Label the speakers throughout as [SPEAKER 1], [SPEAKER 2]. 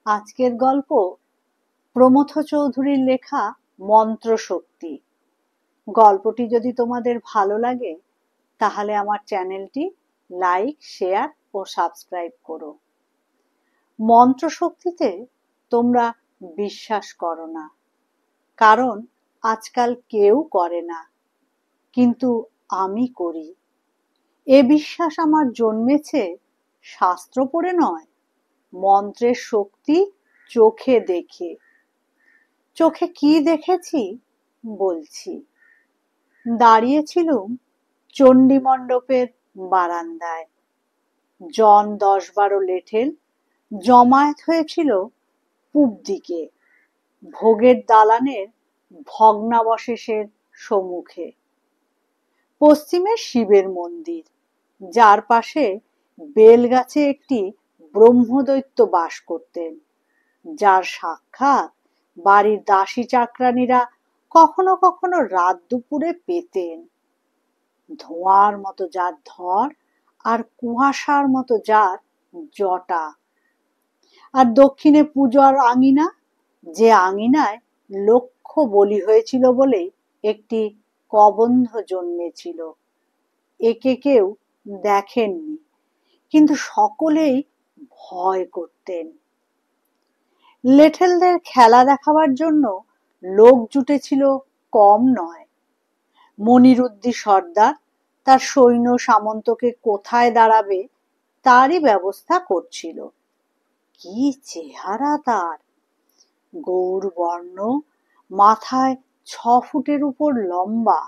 [SPEAKER 1] আজকের গল্প প্রমথ চৌধুরীর লেখা মন্ত্রশক্তি। গল্পটি যদি তোমাদের ভালো লাগে তাহলে আমার চ্যানেলটি লাইক, শেয়ার ও সাবস্ক্রাইব করো। মন্ত্রশক্তিতে তোমরা বিশ্বাস করো না, কারণ আজকাল কেউ করে না, কিন্তু আমি করি। এ বিশ্বাস আমার জন্মেছে শাস্ত্র পড়ে নয়, মন্ত্রের শক্তি চোখে দেখে। চোখে কি দেখেছি বলছি। দাঁড়িয়েছিলুম চণ্ডী মণ্ডপের বারান্দায়। জন 10-12 লেঠেল জমায়েত হয়েছিল পূব দিকে, ভোগের দালানের ভগ্নাবশেষের সম্মুখে। পশ্চিমে শিবের মন্দির, যার পাশে বেলগাছে একটি ব্রহ্মদৈত্য বাস করতেন, যার সাক্ষাৎ বাড়ির দাসী চাকরানীরা কখনো কখনো রাত দুপুরে পেতেন। ধোঁয়ার মতো যার ধর আর কুয়াশার মতো যার জটা। আর দক্ষিণে পূজার আঙিনা, যে আঙিনায় লক্ষ বলি হয়েছিল বলে একটি কবন্ধ জন্মেছিল। একে কেউ দেখেননি, কিন্তু সকলেই ভয় করতেন। লেঠেলদের খেলা দেখাবার জন্য লোক জুটেছিল কম নয়। মনিরুদ্দি সর্দার তার সৈন্য সামন্তকে কোথায় দাঁড়াবে তারই ব্যবস্থা করছিল। কি চেহারা তার! গৌরবর্ণ, মাথায় 6 ফুটের উপর লম্বা,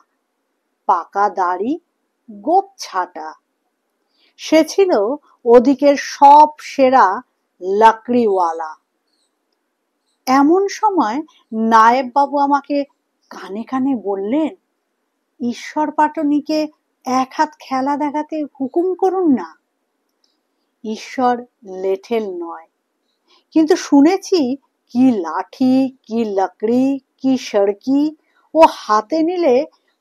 [SPEAKER 1] পাকা দাড়ি, গোপ ছাটা। সে ছিল ওদিকের সব সেরা লাকড়িওয়ালা। এমন সময় নায়েব বাবু আমাকে কানে কানে বললেন, ঈশ্বর পাটনিকে 1 হাত খেলা দেখাতে হুকুম করুন না। ঈশ্বর লেঠেল নয়, কিন্তু শুনেছি কি লাঠি, কি লাকড়ি, কি সড়কি ও হাতে নিলে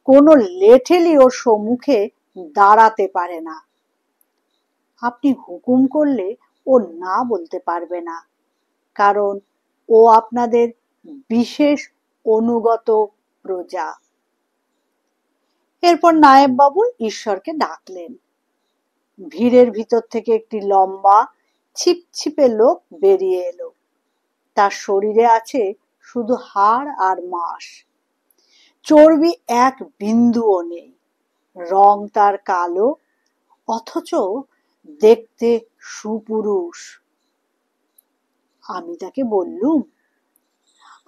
[SPEAKER 1] কোনো লেঠেলই ওর সম্মুখে দাঁড়াতে পারে না। আপনি হুকুম করলে ও না বলতে পারবে না, কারণ ও আপনাদের বিশেষ অনুগত প্রজা। এরপর নায়েব বাবু ঈশ্বরকে ডাকলেন। ভিড়ের ভিতর থেকে একটি লম্বা ছিপছিপে লোক বেরিয়ে এলো। তার শরীরে আছে শুধু হাড় আর মাঁস, চর্বি এক বিন্দুও নেই। রং তার কালো, অথচ দেখতে সুপুরুষ। আমি তাকে বললুম,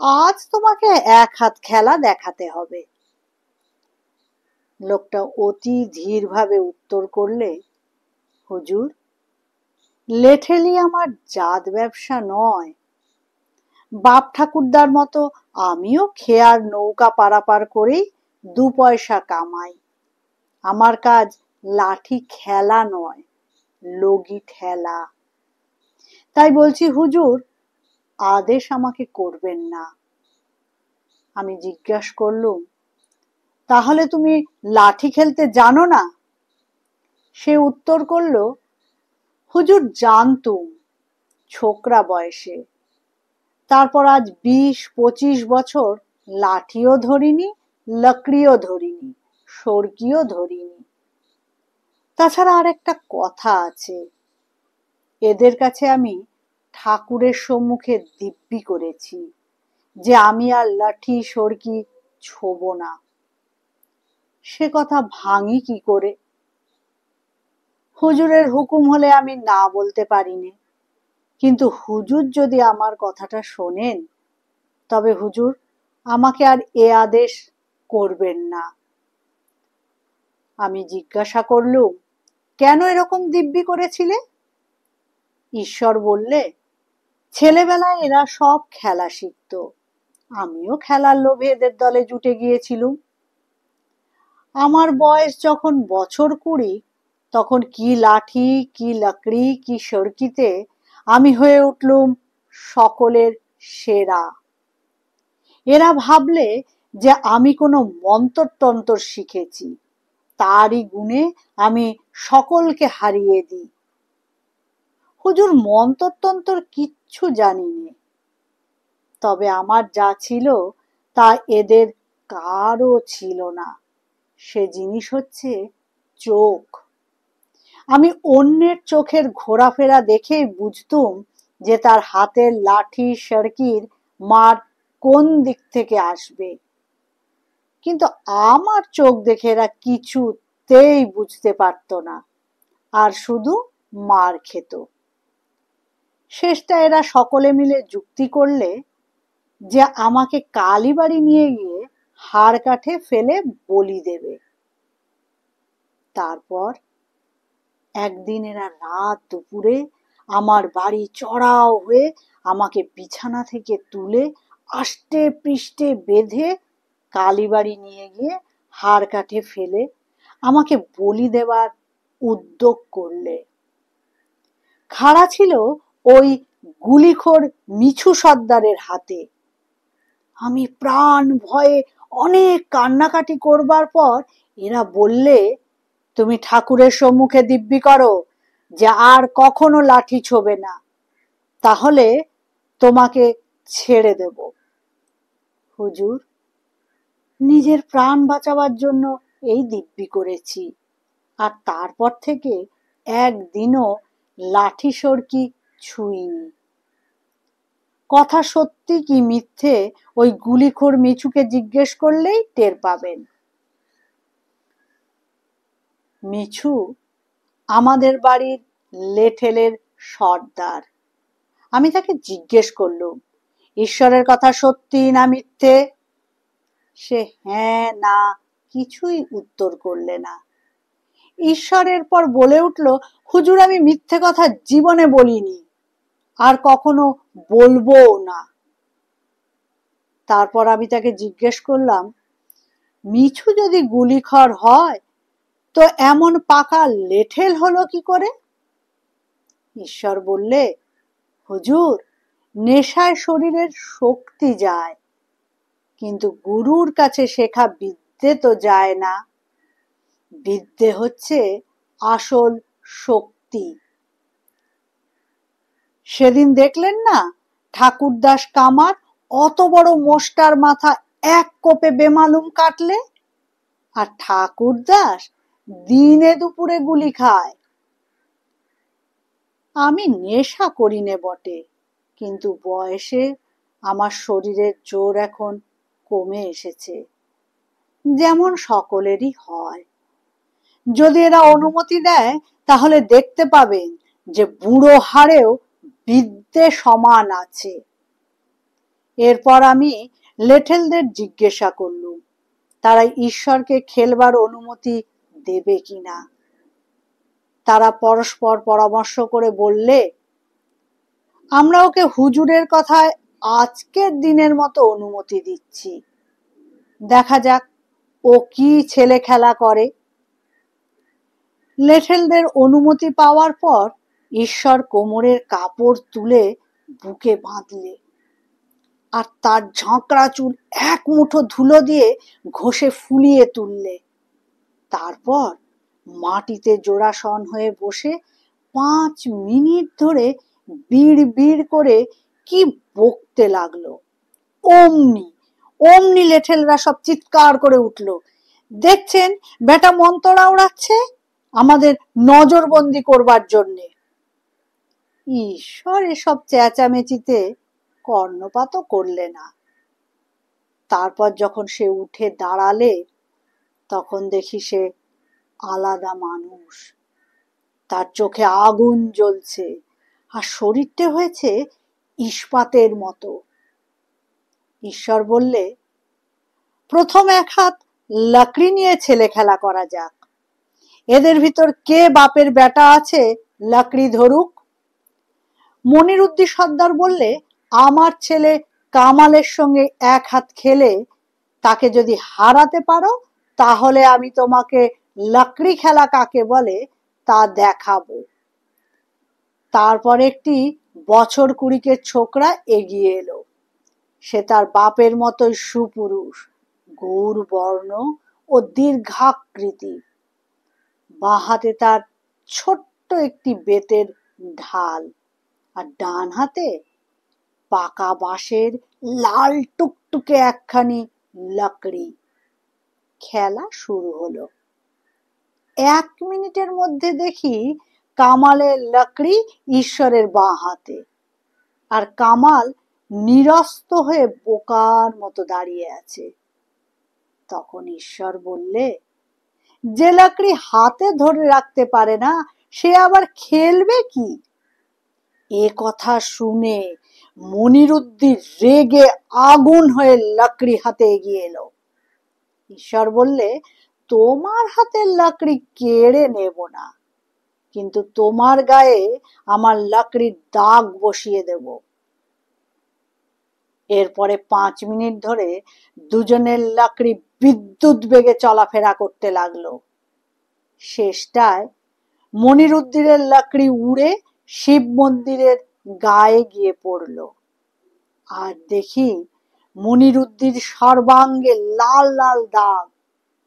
[SPEAKER 1] আজ তোমাকে 1 হাত খেলা দেখাতে হবে। লোকটা অতি ধীরভাবে উত্তর করলে, হুজুর, লেঠেলি আমার জাত ব্যবসা নয়। বাপ ঠাকুরদার মতো আমিও খেয়ার নৌকা পারাপার করেই 2 পয়সা কামাই। আমার কাজ লাঠি খেলা নয়, লগি ঠেলা। তাই বলছি হুজুর, আদেশ আমাকে করবেন না। আমি জিজ্ঞাসা করলুম, তাহলে তুমি লাঠি খেলতে জানো না? সে উত্তর করল, হুজুর, জানতুম ছোকরা বয়সে। তারপর আজ 20-25 বছর লাঠিও ধরিনি, লকড়িও ধরিনি, সড়কিও ধরিনি। তাছাড়া আর একটা কথা আছে, এদের কাছে আমি ঠাকুরের সম্মুখে দিব্যি করেছি যে আমি আর লাঠি সড়কি ছোব না। সে কথা ভাঙি কি করে? হুজুরের হুকুম হলে আমি না বলতে পারিনি, কিন্তু হুজুর যদি আমার কথাটা শোনেন, তবে হুজুর আমাকে আর এ আদেশ করবেন না। আমি জিজ্ঞাসা করলুম, কেন এরকম দিব্যি করেছিলে? ঈশ্বর বললে, ছেলেবেলায় এরা সব খেলা শিখত, আমিও খেলার লোভে এদের দলে জুটে গিয়েছিলুম। আমার বয়স যখন বছর 20, তখন কি লাঠি, কি লাকড়ি, কি সড়কিতে আমি হয়ে উঠলুম সকলের সেরা। এরা ভাবলে যে আমি কোনো মন্ত্রতন্ত্র শিখেছি, তারই গুণে আমি সকলকে হারিয়ে দিই। হুজুর মন্তর কিচ্ছু জানিনি, তবে আমার যা ছিল তা এদের কারও ছিল না। সে জিনিস হচ্ছে চোখ। আমি অন্যের চোখের ঘোরাফেরা দেখেই বুঝতুম যে তার হাতের লাঠি সড়কির মার কোন দিক থেকে আসবে, কিন্তু আমার চোখ দেখে এরা কিছুতেই বুঝতে পারত না, আর শুধু মার খেত। শেষটা এরা সকলে মিলে যুক্তি করলে যে আমাকে কালীবাড়ি নিয়ে গিয়ে হাড় কাঠে ফেলে বলি দেবে। তারপর একদিন এরা রাত দুপুরে আমার বাড়ি চড়াও হয়ে আমাকে বিছানা থেকে তুলে আষ্টে পৃষ্ঠে বেঁধে কালীবাড়ি নিয়ে গিয়ে হাড় কাঠে ফেলে আমাকে বলি দেবার উদ্যোগ করলে। খাড়া ছিল ওই গুলিখোর মিছু সর্দারের হাতে। আমি প্রাণ ভয়ে অনেক কান্নাকাটি করবার পর এরা বললে, তুমি ঠাকুরের সম্মুখে দিব্যি করো যে আর কখনো লাঠি ছোবে না, তাহলে তোমাকে ছেড়ে দেব। হুজুর, নিজের প্রাণ বাঁচাবার জন্য এই দিব্যি করেছি, আর তারপর থেকে একদিনও লাঠি সড়কি ছুঁইনি। কথা সত্যি কি মিথ্যে ওই গুলিখোর মিছুকে জিজ্ঞেস করলেই টের পাবেন। মিছু আমাদের বাড়ির লেঠেলের সর্দার। আমি তাকে জিজ্ঞেস করলুম, ঈশ্বরের কথা সত্যি না মিথ্যে? সে হ্যাঁ না কিছুই উত্তর করলে না। ঈশ্বরের পর বলে উঠল, হুজুর, আমি মিথ্যে কথা জীবনে বলিনি, আর কখনো বলবোও না। তারপর আমি তাকে জিজ্ঞেস করলাম, মিছু যদি গুলিখর হয় তো এমন পাকা লেঠেল হলো কি করে? ঈশ্বর বললে, হুজুর, নেশায় শরীরের শক্তি যায়, কিন্তু গুরুর কাছে শেখা বিদ্যে তো যায় না। বিদ্যে হচ্ছে আসল শক্তি। সেদিন দেখলেন না ঠাকুরদাস কামার অত বড় মোষ্টার মাথা এক কোপে বেমালুম কাটলে, আর ঠাকুরদাস দিনে দুপুরে গুলি খায়। আমি নেশা করি নে বটে, কিন্তু বয়সে আমার শরীরের জোর এখন কমে এসেছে, যেমন সকলেরই হয়। যদি এরা অনুমতি দেয় তাহলে দেখতে পাবেন যে বুড়ো হাড়েও বিদ্যে সমান আছে। এরপর আমি লেঠেলদের জিজ্ঞাসা করলুম তারা ঈশ্বরকে খেলবার অনুমতি দেবে কিনা। তারা পরস্পর পরামর্শ করে বললে, আমরা ওকে হুজুরের কথায় আজকের দিনের মতো অনুমতি দিচ্ছি, দেখা যাক ও কি ছেলে খেলা করে। লেঠেলদের অনুমতি পাওয়ার পর ঈশ্বর কোমরের কাপড় তুলে বুকে বাঁধলে, আর তার ঝাঁকড়া চুল এক মুঠো ধুলো দিয়ে ঘষে ফুলিয়ে তুললে। তারপর মাটিতে জোড়াসন হয়ে বসে 5 মিনিট ধরে বিড় বিড় করে কি বকতে লাগলো। অমনি অমনি লেঠেলরা সব চিৎকার করে উঠল, দেখছেন বেটা মন্তরা ওড়াচ্ছে আমাদের নজরবন্দি করবার জন্যে। ঈশ্বর এসব চেঁচামেচিতে কর্ণপাতও করলে না। তারপর যখন সে উঠে দাঁড়ালে তখন দেখি সে আলাদা মানুষ। তার চোখে আগুন জ্বলছে, আর শরীরটা হয়েছে ইস্পাতের মতো। ঈশ্বর বললে, প্রথম 1 হাত লাকড়ি নিয়ে ছেলে খেলা করা যাক। এদের ভিতর কে বাপের বেটা আছে লাকড়ি ধরুক। মনিরুদ্দি সর্দার বললে, আমার ছেলে কামালের সঙ্গে 1 হাত খেলে তাকে যদি হারাতে পারো তাহলে আমি তোমাকে লাকড়ি খেলা কাকে বলে তা দেখাবো। তারপর একটি বছর 20 ছোকরা এগিয়ে এলো। সে তার বাপের মতোই সুপুরুষ, গৌর বর্ণ ও দীর্ঘাকৃতি। বাঁ হাতে তার ছোট্ট একটি বেতের ঢাল, আর ডান হাতে পাকা বাঁশের লাল টুকটুকে একখানি লাকড়ি। খেলা শুরু হলো। 1 মিনিটের মধ্যে দেখি কামালের লাকড়ি ঈশ্বরের বাঁ হাতে, আর কামাল নিরস্ত হয়ে বোকার মতো দাঁড়িয়ে আছে। তখন ঈশ্বর বললে, যে লাকড়ি হাতে ধরে রাখতে পারে না সে আবার খেলবে কি? এ কথা শুনে মনিরুদ্দিন রেগে আগুন হয়ে লাকড়ি হাতে এগিয়ে এলো। ঈশ্বর বললে, তোমার হাতের লাকড়ি কেড়ে নেব না, কিন্তু তোমার গায়ে আমার লাকড়ির দাগ বসিয়ে দেব। এরপরে 5 মিনিট ধরে দুজনের লাকড়ি বিদ্যুৎ বেগে চলাফেরা করতে লাগলো। শেষটায় মনিরুদ্দিনের লাকড়ি উড়ে শিব মন্দিরের গায়ে গিয়ে পড়ল। আর দেখি মনিরুদ্দিন সর্বাঙ্গে লাল লাল দাগ,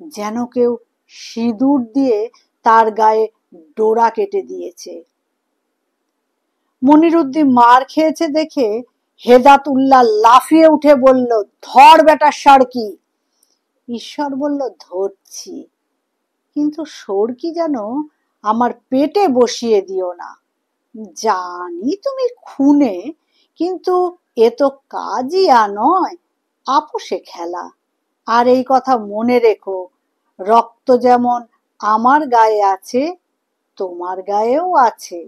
[SPEAKER 1] যেন কেউ সিঁদুর দিয়ে তার গায়ে ডোরা কেটে দিয়েছে। মনিরুদ্দিন মার খেয়েছে দেখে হেদাতুল্লাহ লাফিয়ে উঠে বলল, ধর বেটা সড়কি। ঈশ্বর বলল, ধরছি, কিন্তু সড়কি যেন আমার পেটে বসিয়ে দিও না। জানি তুমি খুনে, কিন্তু এ তো কাজিয়া নয়, আপোষে খেলা। আর এই কথা মনে রেখো, রক্ত যেমন আমার গায়ে আছে তোমার গায়েও আছে।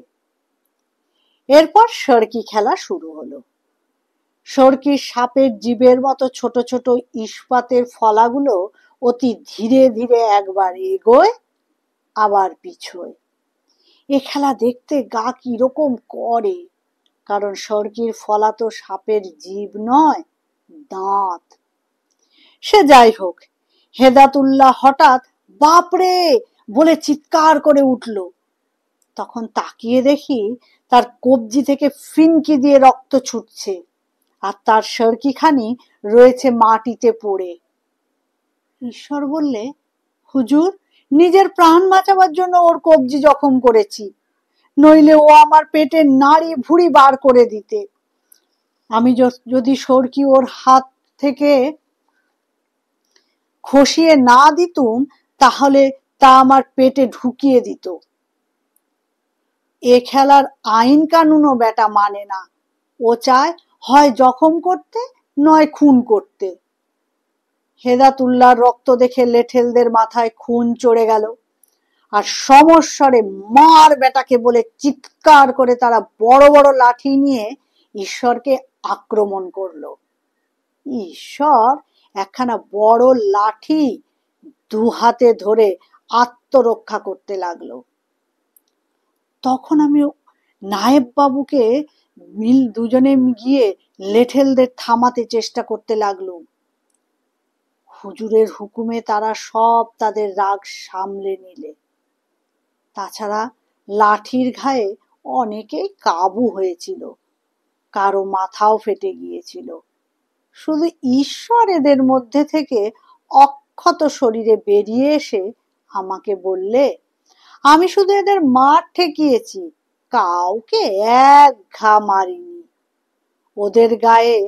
[SPEAKER 1] এরপর সড়কি খেলা শুরু হলো। সড়কির সাপের জিবের মতো ছোট ছোট ইস্পাতের ফলাগুলো অতি ধীরে ধীরে একবার এগোয় আবার পিছোয়। এ খেলা দেখতে গা কিরকম করে, কারণ সড়কির ফলা তো সাপের জিব নয়, দাঁত। সে যাই হোক, হেদাতুল্লাহ হঠাৎ বাপরে বলে চিৎকার করে উঠল। তখন তাকিয়ে দেখি তার কবজি থেকে ফিনকি দিয়ে রক্ত ছুটছে, আর তার সড়কিখানি রয়েছে মাটিতে পড়ে। ঈশ্বর বললে, হুজুর, নিজের প্রাণ বাঁচাবার জন্য ওর কবজি জখম করেছি, নইলে ও আমার পেটের নাড়ি ভুড়ি বার করে দিতে। আমি যদি সড়কি ওর হাত থেকে খসিয়ে না দিতুম, তাহলে তা আমার পেটে ঢুকিয়ে দিত। এ খেলার আইন কানুনও বেটা মানে না, ও চায় হয় জখম করতে নয় খুন করতে। হেদাতুল্লাহর রক্ত দেখে লেঠেলদের মাথায় খুন চড়ে গেল, আর সমস্বরে মার বেটাকে বলে চিৎকার করে তারা বড় বড় লাঠি নিয়ে ঈশ্বরকে আক্রমণ করলো। ঈশ্বর একখানা বড় লাঠি 2 হাতে ধরে আত্মরক্ষা করতে লাগলো। তখন আমি নায়েব বাবুকে দুজনে গিয়ে লেঠেলদের থামাতে চেষ্টা করতে লাগলো। হুজুরের হুকুমে তারা সব তাদের রাগ সামলে নিলে। তাছাড়া লাঠির ঘায়ে অনেকেই কাবু হয়েছিল, কারো মাথাও ফেটে গিয়েছিল। শুধু ঈশ্বর এদের মধ্যে থেকে অক্ষত শরীরে বেরিয়ে এসে আমাকে বললে, আমি শুধু এদের মার ঠেকিয়েছি, কাউকে এক ঘা মারিনি। ওদের গায়ে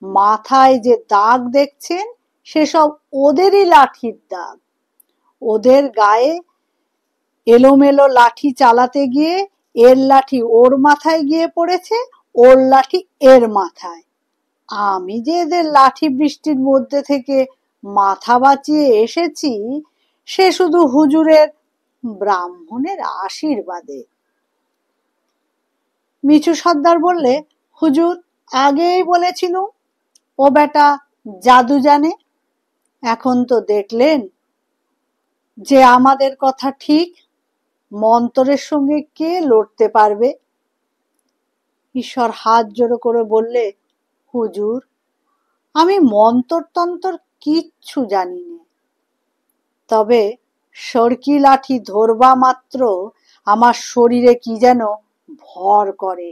[SPEAKER 1] মাথায় যে দাগ দেখছেন সেসব ওদেরই লাঠির দাগ। ওদের গায়ে এলোমেলো লাঠি চালাতে গিয়ে এর লাঠি ওর মাথায় গিয়ে পড়েছে, ওর লাঠি এর মাথায়। আমি যে এদের লাঠি বৃষ্টির মধ্যে থেকে মাথা বাঁচিয়ে এসেছি, সে শুধু হুজুরের ব্রাহ্মণের আশীর্বাদে। মিছু সর্দার বললে, হুজুর, আগেই বলেছিলুম ও বেটা জাদু জানে। এখন তো দেখলেন যে আমাদের কথা ঠিক, মন্ত্রের সঙ্গে কে লড়তে পারবে? ঈশ্বর হাত জোড়ো করে বললে, হুজুর, আমি মন্ত্রতন্ত্র কিচ্ছু জানি না, তবে সড়কি লাঠি ধরবা মাত্র আমার শরীরে কি যেন ভর করে।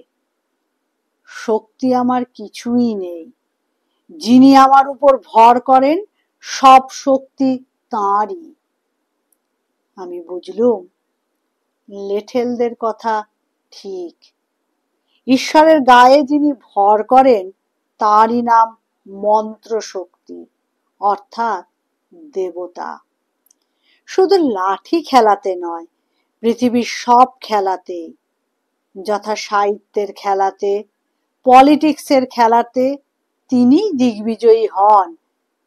[SPEAKER 1] শক্তি আমার কিছুই নেই, যিনি আমার উপর ভর করেন সব শক্তি তাঁরই। আমি বুঝলুম লেঠেলদের কথা ঠিক, ঈশ্বরের গায়ে যিনি ভর করেন তারই নাম মন্ত্র শক্তি, অর্থাৎ দেবতা। শুধু লাঠি খেলাতে নয়, পৃথিবীর সব খেলাতে, যথা সাহিত্যের খেলাতে, পলিটিক্সের খেলাতে তিনি দিগ্বিজয়ী হন,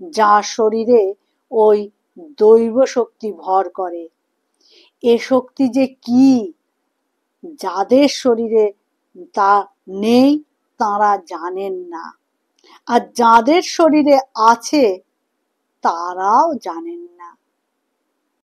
[SPEAKER 1] যার শরীরে ওই দৈব শক্তি ভর করে। এ শক্তি যে কি, যাদের শরীরে তা নেই তারা জানেন না, আর যাদের শরীরে আছে তারাও জানেন না।